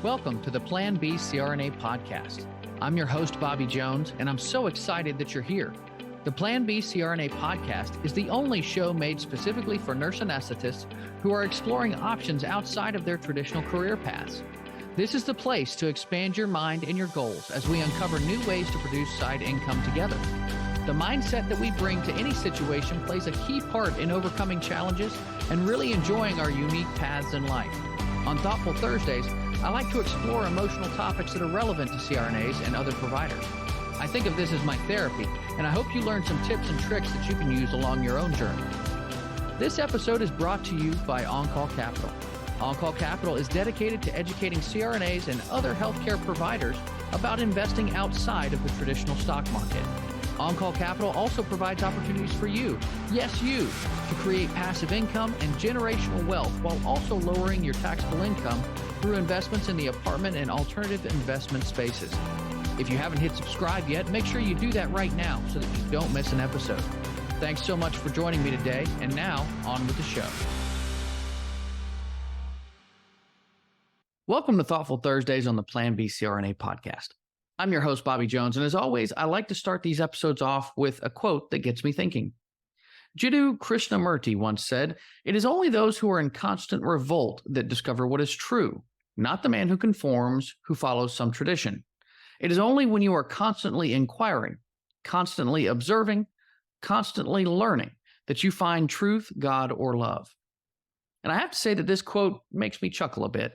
Welcome to the Planned B CRNA Podcast. I'm your host, Bobby Jones, and I'm so excited that you're here. The Planned B CRNA Podcast is the only show made specifically for nurse anesthetists who are exploring options outside of their traditional career paths. This is the place to expand your mind and your goals as we uncover new ways to produce side income together. The mindset that we bring to any situation plays a key part in overcoming challenges and really enjoying our unique paths in life. On Thoughtful Thursdays, I like to explore emotional topics that are relevant to CRNAs and other providers. I think of this as my therapy, and I hope you learn some tips and tricks that you can use along your own journey. This episode is brought to you by On-Call Capital. On-Call Capital is dedicated to educating CRNAs and other healthcare providers about investing outside of the traditional stock market. On-Call Capital also provides opportunities for you, yes you, to create passive income and generational wealth while also lowering your taxable income through investments in the apartment and alternative investment spaces. If you haven't hit subscribe yet, make sure you do that right now so that you don't miss an episode. Thanks so much for joining me today, and now on with the show. Welcome to Thoughtful Thursdays on the Planned B CRNA Podcast. I'm your host, Bobby Jones, and as always, I like to start these episodes off with a quote that gets me thinking. Jiddu Krishnamurti once said, "It is only those who are in constant revolt that discover what is true, not the man who conforms, who follows some tradition. It is only when you are constantly inquiring, constantly observing, constantly learning that you find truth, God, or love." And I have to say that this quote makes me chuckle a bit.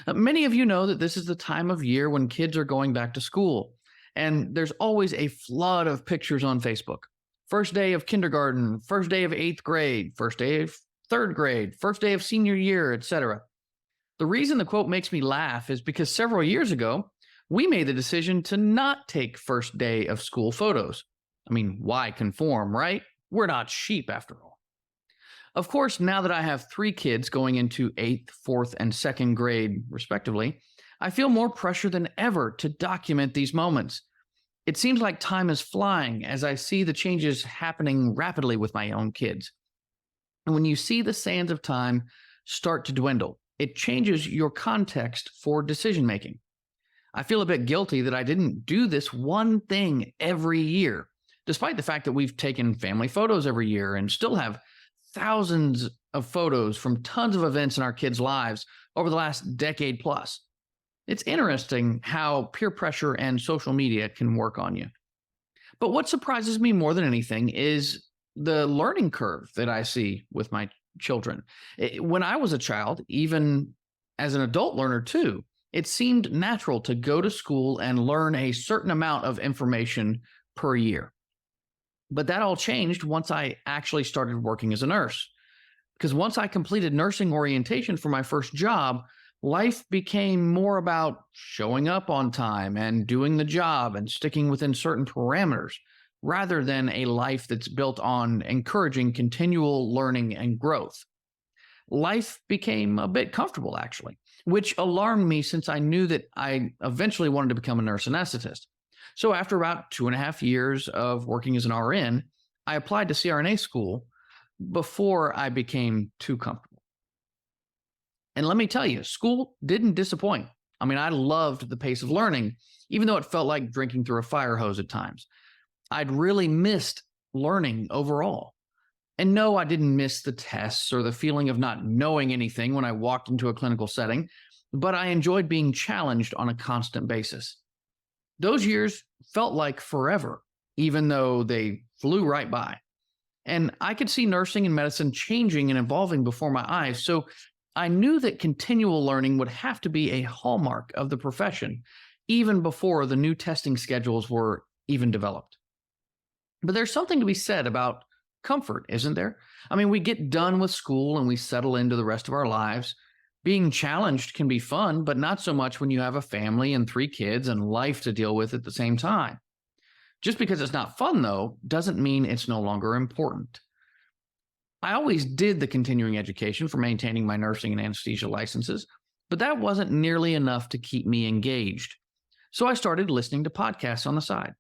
Many of you know that this is the time of year when kids are going back to school, and there's always a flood of pictures on Facebook. First day of kindergarten, first day of 8th grade, first day of 3rd grade, first day of senior year, etc. The reason the quote makes me laugh is because several years ago, we made the decision to not take first day of school photos. I mean, why conform, right? We're not sheep after all. Of course, now that I have 3 kids going into 8th, 4th, and 2nd grade, respectively, I feel more pressure than ever to document these moments. It seems like time is flying as I see the changes happening rapidly with my own kids. And when you see the sands of time start to dwindle, it changes your context for decision-making. I feel a bit guilty that I didn't do this one thing every year, despite the fact that we've taken family photos every year and still have thousands of photos from tons of events in our kids' lives over the last decade plus. It's interesting how peer pressure and social media can work on you. But what surprises me more than anything is the learning curve that I see with my children. When I was a child, even as an adult learner too, it seemed natural to go to school and learn a certain amount of information per year. But that all changed once I actually started working as a nurse. Because once I completed nursing orientation for my first job, life became more about showing up on time and doing the job and sticking within certain parameters, rather than a life that's built on encouraging continual learning and growth. Life became a bit comfortable, actually, which alarmed me since I knew that I eventually wanted to become a nurse anesthetist. So after about 2.5 years of working as an RN, I applied to CRNA school before I became too comfortable. And let me tell you, school didn't disappoint. I mean, I loved the pace of learning, even though it felt like drinking through a fire hose at times. I'd really missed learning overall. And no, I didn't miss the tests or the feeling of not knowing anything when I walked into a clinical setting, but I enjoyed being challenged on a constant basis. Those years felt like forever, even though they flew right by. And I could see nursing and medicine changing and evolving before my eyes, so I knew that continual learning would have to be a hallmark of the profession, even before the new testing schedules were even developed. But there's something to be said about comfort, isn't there? I mean, we get done with school and we settle into the rest of our lives. Being challenged can be fun, but not so much when you have a family and 3 kids and life to deal with at the same time. Just because it's not fun, though, doesn't mean it's no longer important. I always did the continuing education for maintaining my nursing and anesthesia licenses, but that wasn't nearly enough to keep me engaged. So I started listening to podcasts on the side.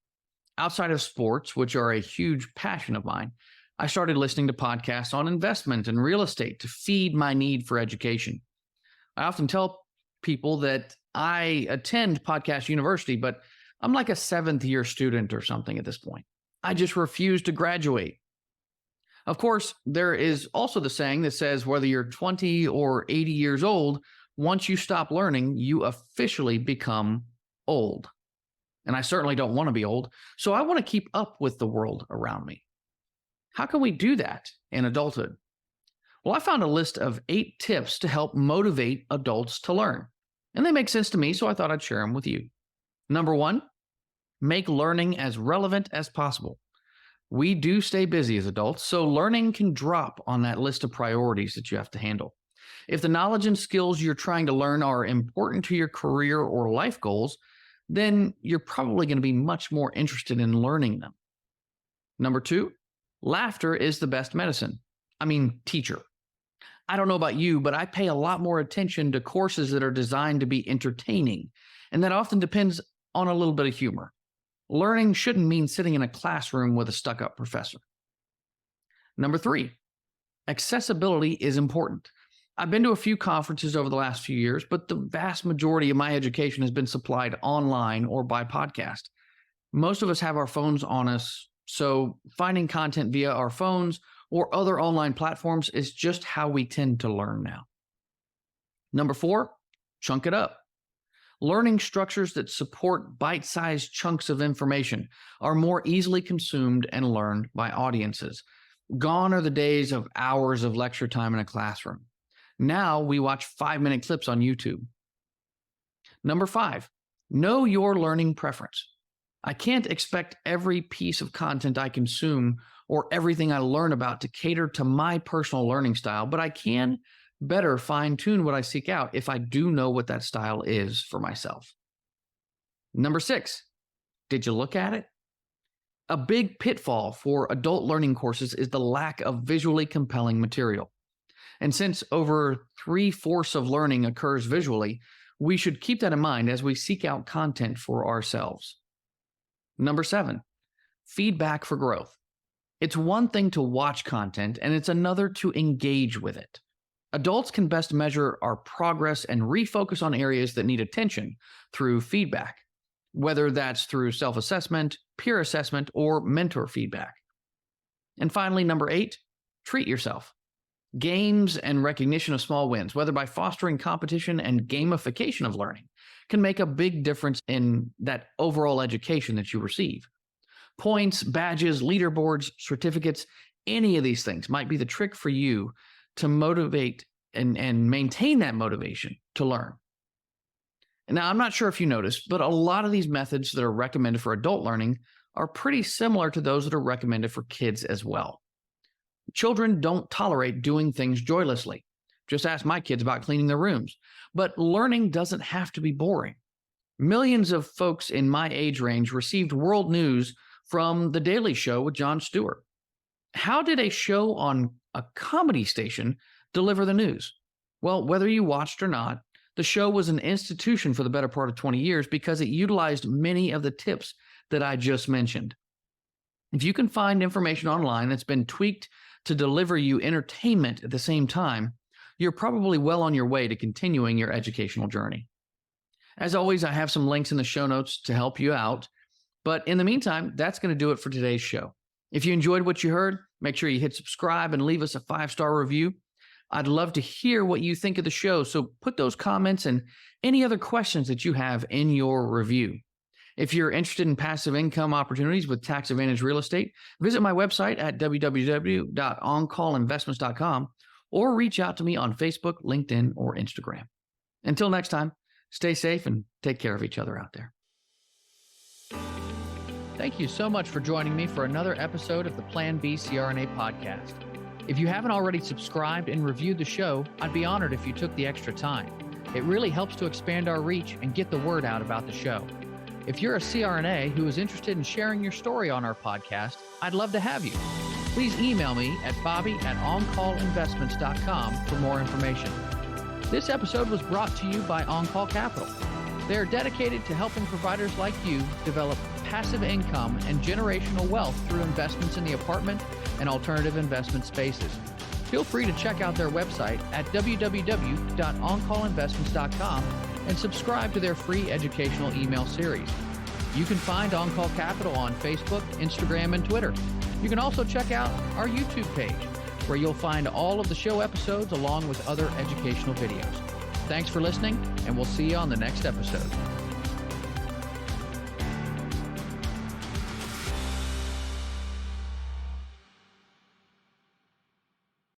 Outside of sports, which are a huge passion of mine, I started listening to podcasts on investment and real estate to feed my need for education. I often tell people that I attend Podcast University, but I'm like a 7th year student or something at this point. I just refuse to graduate. Of course, there is also the saying that says whether you're 20 or 80 years old, once you stop learning, you officially become old. And I certainly don't want to be old, so I want to keep up with the world around me. How can we do that in adulthood? Well, I found a list of 8 tips to help motivate adults to learn. And they make sense to me, so I thought I'd share them with you. Number 1, make learning as relevant as possible. We do stay busy as adults, so learning can drop on that list of priorities that you have to handle. If the knowledge and skills you're trying to learn are important to your career or life goals, then you're probably going to be much more interested in learning them. Number 2, laughter is the best medicine. Teacher. I don't know about you, but I pay a lot more attention to courses that are designed to be entertaining, and that often depends on a little bit of humor. Learning shouldn't mean sitting in a classroom with a stuck-up professor. Number 3, accessibility is important. I've been to a few conferences over the last few years, but the vast majority of my education has been supplied online or by podcast. Most of us have our phones on us, so finding content via our phones or other online platforms is just how we tend to learn now. Number 4, chunk it up. Learning structures that support bite-sized chunks of information are more easily consumed and learned by audiences. Gone are the days of hours of lecture time in a classroom. Now we watch 5-minute clips on YouTube. Number 5, know your learning preference. I can't expect every piece of content I consume or everything I learn about to cater to my personal learning style, but I can better fine-tune what I seek out if I do know what that style is for myself. Number 6, did you look at it? A big pitfall for adult learning courses is the lack of visually compelling material. And since over 3/4 of learning occurs visually, we should keep that in mind as we seek out content for ourselves. Number 7, feedback for growth. It's one thing to watch content, and it's another to engage with it. Adults can best measure our progress and refocus on areas that need attention through feedback, whether that's through self-assessment, peer assessment, or mentor feedback. And finally, number 8, treat yourself. Games and recognition of small wins, whether by fostering competition and gamification of learning, can make a big difference in that overall education that you receive. Points, badges, leaderboards, certificates, any of these things might be the trick for you to motivate and maintain that motivation to learn. And now, I'm not sure if you noticed, but a lot of these methods that are recommended for adult learning are pretty similar to those that are recommended for kids as well. Children don't tolerate doing things joylessly. Just ask my kids about cleaning their rooms. But learning doesn't have to be boring. Millions of folks in my age range received world news from The Daily Show with Jon Stewart. How did a show on a comedy station deliver the news? Well, whether you watched or not, the show was an institution for the better part of 20 years because it utilized many of the tips that I just mentioned. If you can find information online that's been tweaked to deliver you entertainment at the same time, you're probably well on your way to continuing your educational journey. As always, I have some links in the show notes to help you out. But in the meantime, that's going to do it for today's show. If you enjoyed what you heard, make sure you hit subscribe and leave us a 5-star review. I'd love to hear what you think of the show, so put those comments and any other questions that you have in your review. If you're interested in passive income opportunities with tax advantage real estate, visit my website at www.oncallinvestments.com or reach out to me on Facebook, LinkedIn, or Instagram. Until next time, stay safe and take care of each other out there. Thank you so much for joining me for another episode of the Planned B CRNA Podcast. If you haven't already subscribed and reviewed the show, I'd be honored if you took the extra time. It really helps to expand our reach and get the word out about the show. If you're a CRNA who is interested in sharing your story on our podcast, I'd love to have you. Please email me at bobby@oncallinvestments.com for more information. This episode was brought to you by OnCall Capital. They are dedicated to helping providers like you develop passive income and generational wealth through investments in the apartment and alternative investment spaces. Feel free to check out their website at www.oncallinvestments.com and subscribe to their free educational email series. You can find On Call Capital on Facebook, Instagram, and Twitter. You can also check out our YouTube page, where you'll find all of the show episodes along with other educational videos. Thanks for listening, and we'll see you on the next episode.